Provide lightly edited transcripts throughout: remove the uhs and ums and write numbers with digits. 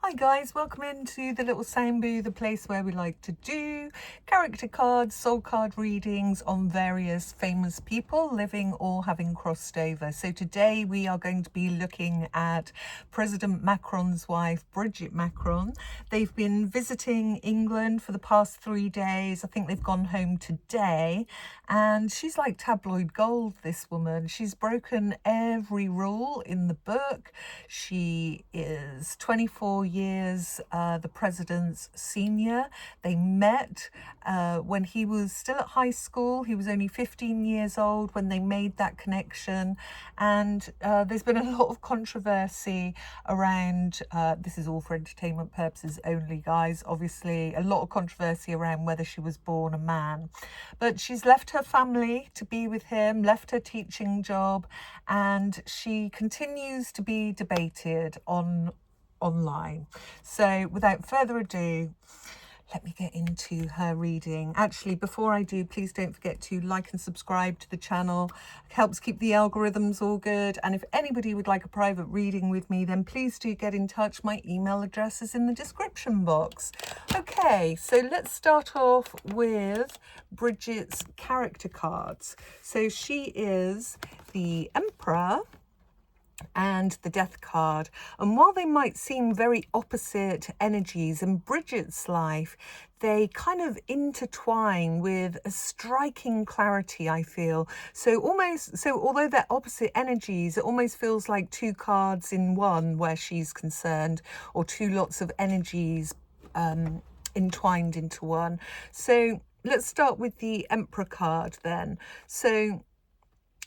Hi guys, welcome into the little sound booth, the place where we like to do character cards, soul card readings on various famous people living or having crossed over. So today we are going to be looking at President Macron's wife, Brigitte Macron. They've been visiting England for the past 3 days. I think they've gone home today, and she's like tabloid gold, this woman. She's broken every rule in the book. She is 24 years the president's senior. They met when he was still at high school. He was only 15 years old when they made that connection, and there's been a lot of controversy around this is all for entertainment purposes only, guys, obviously a lot of controversy around whether she was born a man, but she's left her family to be with him, left her teaching job, and she continues to be debated online. So without further ado, let me get into her reading. Actually, before I do, please don't forget to like and subscribe to the channel. It helps keep the algorithms all good. And if anybody would like a private reading with me, then please do get in touch. My email address is in the description box. Okay, so let's start off with Bridget's character cards. So she is the Emperor and the Death card, and while they might seem very opposite energies in Bridget's life, they kind of intertwine with a striking clarity, I feel. So although they're opposite energies, it almost feels like two cards in one where she's concerned, or two lots of energies entwined into one. So let's start with the Emperor card then. So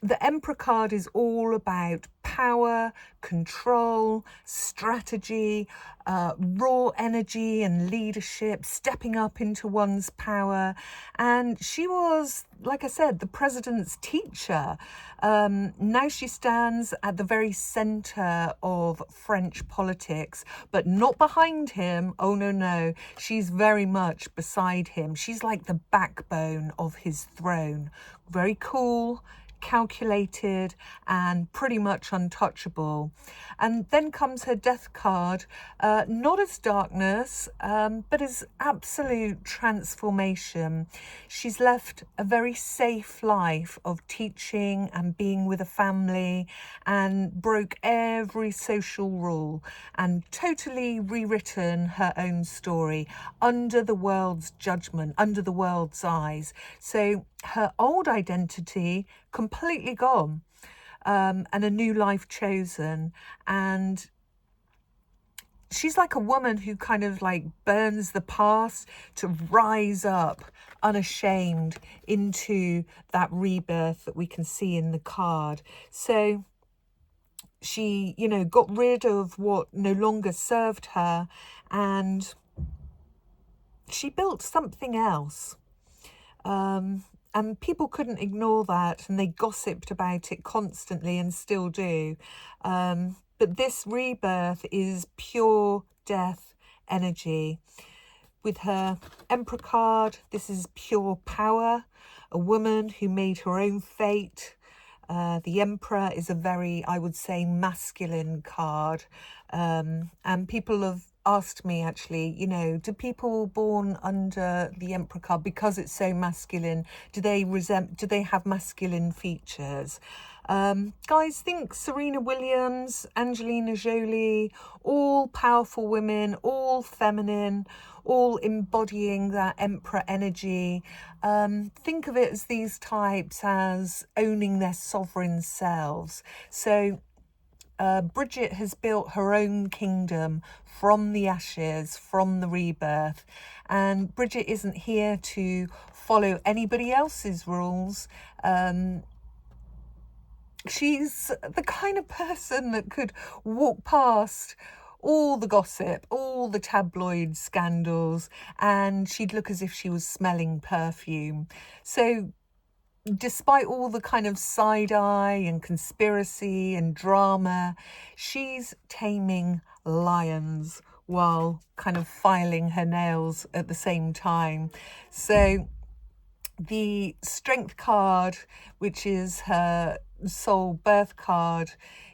the Emperor card is all about power, control, strategy, raw energy and leadership, stepping up into one's power. And she was, like I said, the president's teacher. Now she stands at the very center of French politics, but not behind him. Oh, no. She's very much beside him. She's like the backbone of his throne. Very cool, calculated, and pretty much untouchable. And then comes her Death card, not as darkness, but as absolute transformation. She's left a very safe life of teaching and being with a family, and broke every social rule and totally rewritten her own story under the world's judgment, under the world's eyes. So her old identity completely gone, and a new life chosen. And she's like a woman who kind of like burns the past to rise up unashamed into that rebirth that we can see in the card. So she, got rid of what no longer served her, and she built something else. And people couldn't ignore that, and they gossiped about it constantly and still do. But this rebirth is pure death energy. With her Emperor card, this is pure power, a woman who made her own fate. The Emperor is a very, I would say, masculine card. And people have asked me, actually, do people born under the Emperor card, because it's so masculine, do they have masculine features? Guys, think Serena Williams, Angelina Jolie, all powerful women, all feminine, all embodying that Emperor energy. Think of it as these types as owning their sovereign selves. So Brigitte has built her own kingdom from the ashes, from the rebirth. And Brigitte isn't here to follow anybody else's rules. She's the kind of person that could walk past all the gossip, all the tabloid scandals, and she'd look as if she was smelling perfume. So despite all the kind of side eye and conspiracy and drama, she's taming lions while kind of filing her nails at the same time. So the Strength card, which is her soul birth card,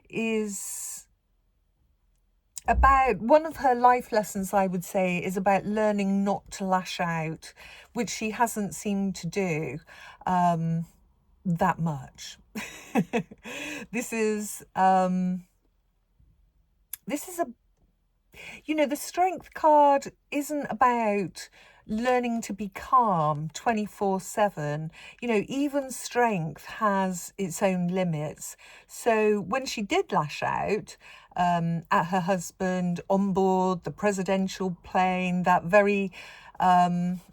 is about one of her life lessons, I would say, is about learning not to lash out, which she hasn't seemed to do that much. This is a, you know, the strength card isn't about learning to be calm 24/7. You know, even strength has its own limits. So when she did lash out at her husband on board the presidential plane, that very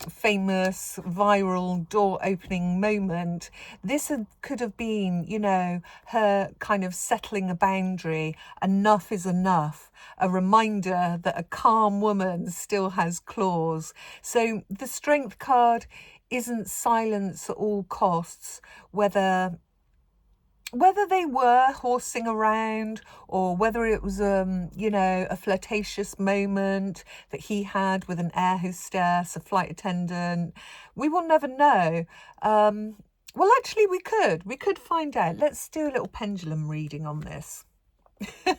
famous viral door opening moment, could have been, you know, her kind of settling a boundary. Enough is enough. A reminder that a calm woman still has claws. So the strength card isn't silence at all costs, whether they were horsing around or whether it was, you know, a flirtatious moment that he had with an air hostess, a flight attendant. We will never know. Well, actually, we could find out. Let's do a little pendulum reading on this.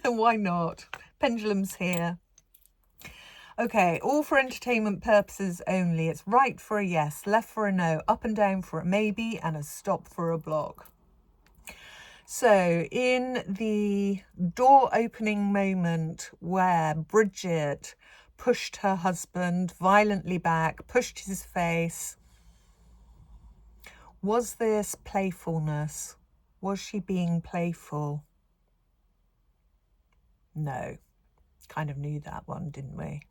Why not? Pendulum's here. Okay, all for entertainment purposes only. It's right for a yes, left for a no, up and down for a maybe, and a stop for a block. So in the door opening moment where Brigitte pushed her husband violently back, pushed his face, was this playfulness? Was she being playful? No. Kind of knew that one, didn't we?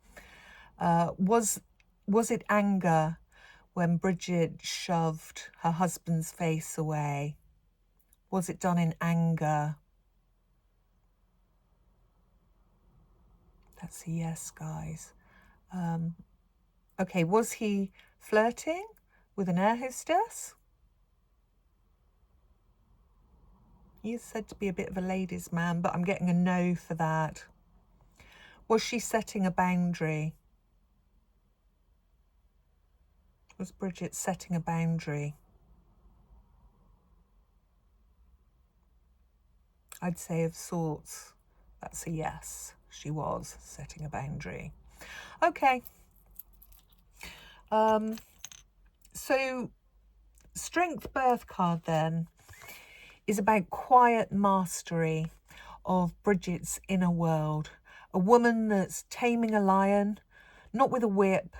Was it anger when Brigitte shoved her husband's face away? Was it done in anger? That's a yes, guys. Okay, was he flirting with an air hostess? He is said to be a bit of a ladies' man, but I'm getting a no for that. Was she setting a boundary? Was Brigitte setting a boundary? I'd say of sorts. That's a yes. She was setting a boundary. Okay. So strength birth card then is about quiet mastery of Brigitte's inner world. A woman that's taming a lion, not with a whip,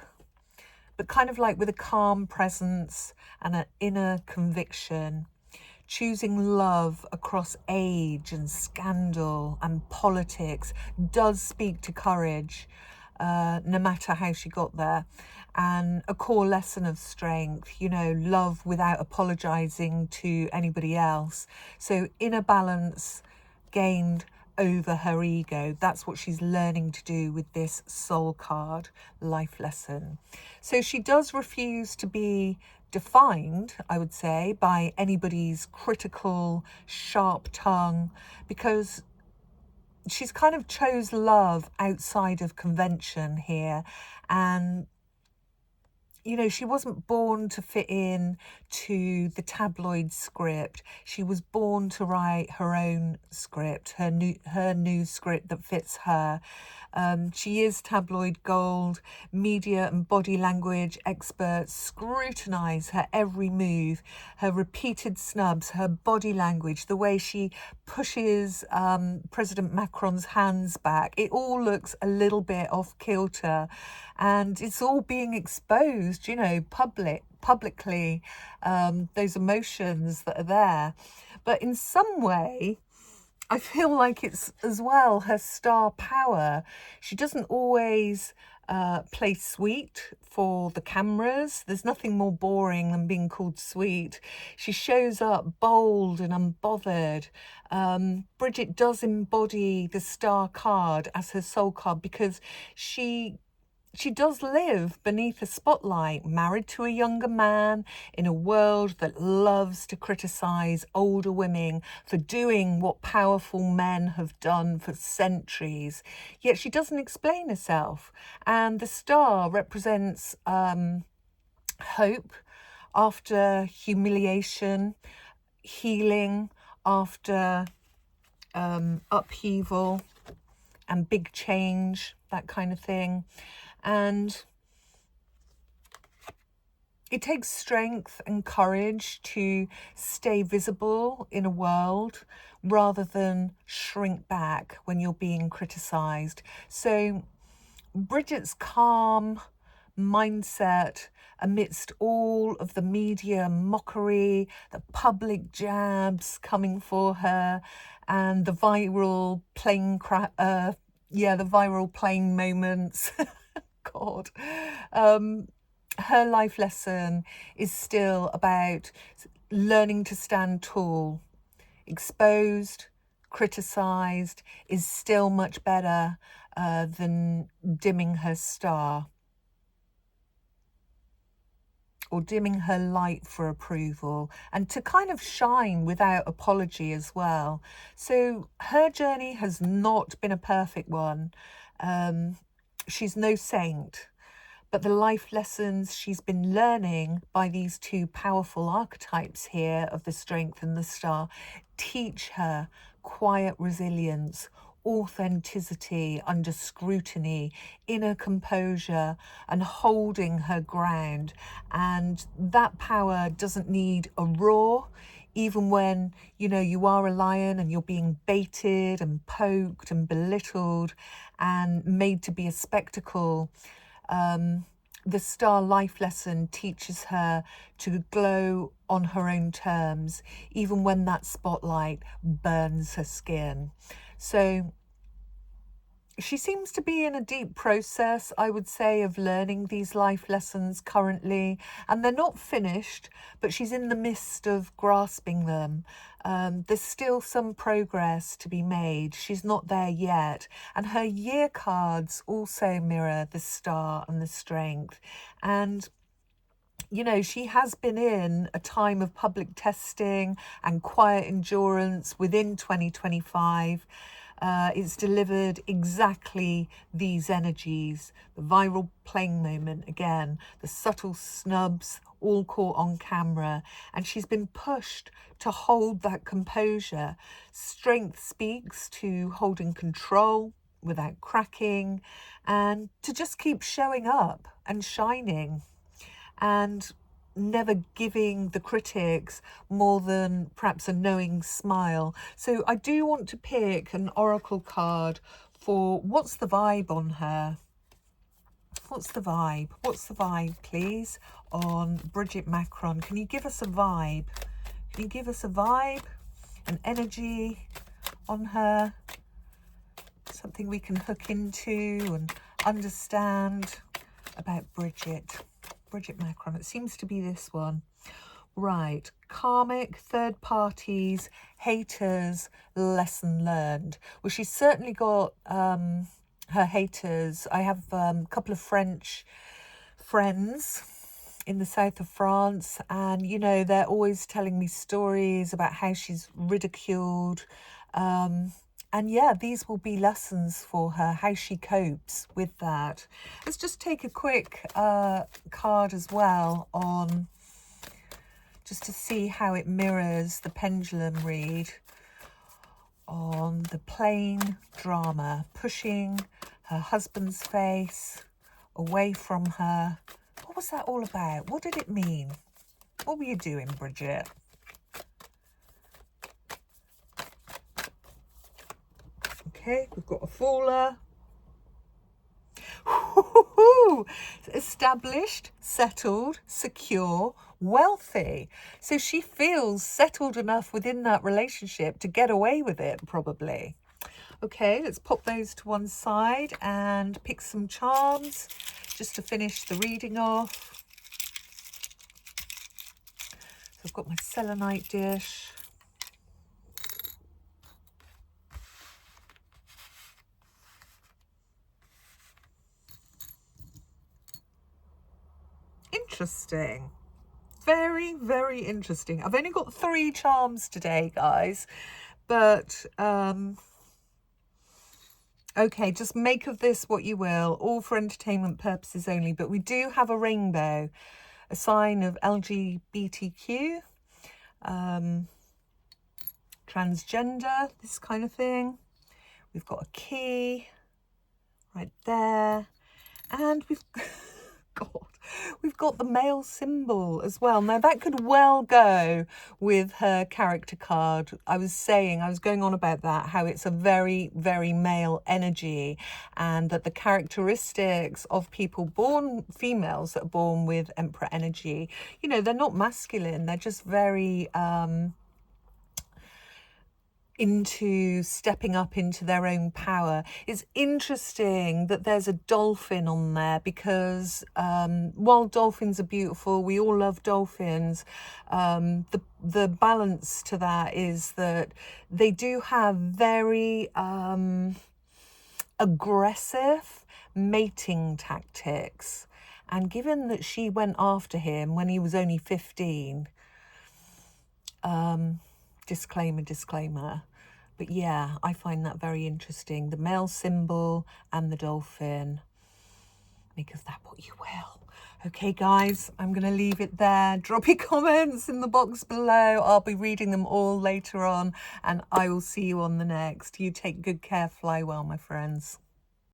but kind of like with a calm presence and an inner conviction. Choosing love across age and scandal and politics does speak to courage, no matter how she got there. And a core lesson of strength, you know, love without apologising to anybody else. So inner balance gained over her ego. That's what she's learning to do with this soul card life lesson. So she does refuse to be defined, I would say, by anybody's critical, sharp tongue, because she's kind of chose love outside of convention here. And you know, she wasn't born to fit in to the tabloid script. She was born to write her own script, her new script that fits her. She is tabloid gold. Media and body language experts scrutinise her every move, her repeated snubs, her body language, the way she pushes President Macron's hands back. It all looks a little bit off kilter, and it's all being exposed, you know, publicly, those emotions that are there. But in some way, I feel like it's as well her star power. She doesn't always play sweet for the cameras. There's nothing more boring than being called sweet. She shows up bold and unbothered. Brigitte does embody the star card as her soul card because she does live beneath a spotlight, married to a younger man in a world that loves to criticise older women for doing what powerful men have done for centuries. Yet she doesn't explain herself. And the star represents hope after humiliation, healing after upheaval, and big change, that kind of thing. And it takes strength and courage to stay visible in a world rather than shrink back when you're being criticised. So Bridget's calm mindset amidst all of the media mockery, the public jabs coming for her, and the viral plane the viral plane moments. God. Her life lesson is still about learning to stand tall. Exposed, criticised is still much better than dimming her star or dimming her light for approval, and to kind of shine without apology as well. So her journey has not been a perfect one. She's no saint. But the life lessons she's been learning by these two powerful archetypes here of the strength and the star teach her quiet resilience, authenticity under scrutiny, inner composure, and holding her ground. And that power doesn't need a roar. Even when, you know, you are a lion and you're being baited and poked and belittled and made to be a spectacle, the star life lesson teaches her to glow on her own terms, even when that spotlight burns her skin. So she seems to be in a deep process, I would say, of learning these life lessons currently, and they're not finished, but she's in the midst of grasping them. There's still some progress to be made. She's not there yet. And her year cards also mirror the star and the strength. And you know, she has been in a time of public testing and quiet endurance within 2025. It's delivered exactly these energies. The viral plane moment again, the subtle snubs all caught on camera, and she's been pushed to hold that composure. Strength speaks to holding control without cracking, and to just keep showing up and shining, and never giving the critics more than perhaps a knowing smile. So I do want to pick an oracle card for what's the vibe on her. What's the vibe? What's the vibe, please, on Brigitte Macron? Can you give us a vibe? Can you give us a vibe, an energy on her? Something we can hook into and understand about Brigitte Macron. It seems to be this one. Right, karmic, third parties, haters, lesson learned. Well, she's certainly got her haters. I have a couple of French friends in the south of France, and you know, they're always telling me stories about how she's ridiculed. And yeah, these will be lessons for her, how she copes with that. Let's just take a quick card as well on, just to see how it mirrors the pendulum read on the plane drama, pushing her husband's face away from her. What was that all about? What did it mean? What were you doing, Brigitte? Okay, we've got a faller. Established, settled, secure, wealthy. So she feels settled enough within that relationship to get away with it, probably. Okay, let's pop those to one side and pick some charms just to finish the reading off. So I've got my selenite dish. Interesting. Very, very interesting. I've only got 3 charms today, guys, but okay, just make of this what you will, all for entertainment purposes only. But we do have a rainbow, a sign of LGBTQ, transgender, this kind of thing. We've got a key, right there. And we've we've got the male symbol as well. Now that could well go with her character card. I was going on about that, how it's a very, very male energy, and that the characteristics of females that are born with Emperor energy, you know, they're not masculine, they're just very into stepping up into their own power. It's interesting that there's a dolphin on there, because while dolphins are beautiful, we all love dolphins, the balance to that is that they do have very aggressive mating tactics. And given that she went after him when he was only 15, disclaimer, but yeah, I find that very interesting. The male symbol and the dolphin. Make of that what you will. Okay, guys, I'm going to leave it there. Drop your comments in the box below. I'll be reading them all later on, and I will see you on the next. You take good care. Fly well, my friends.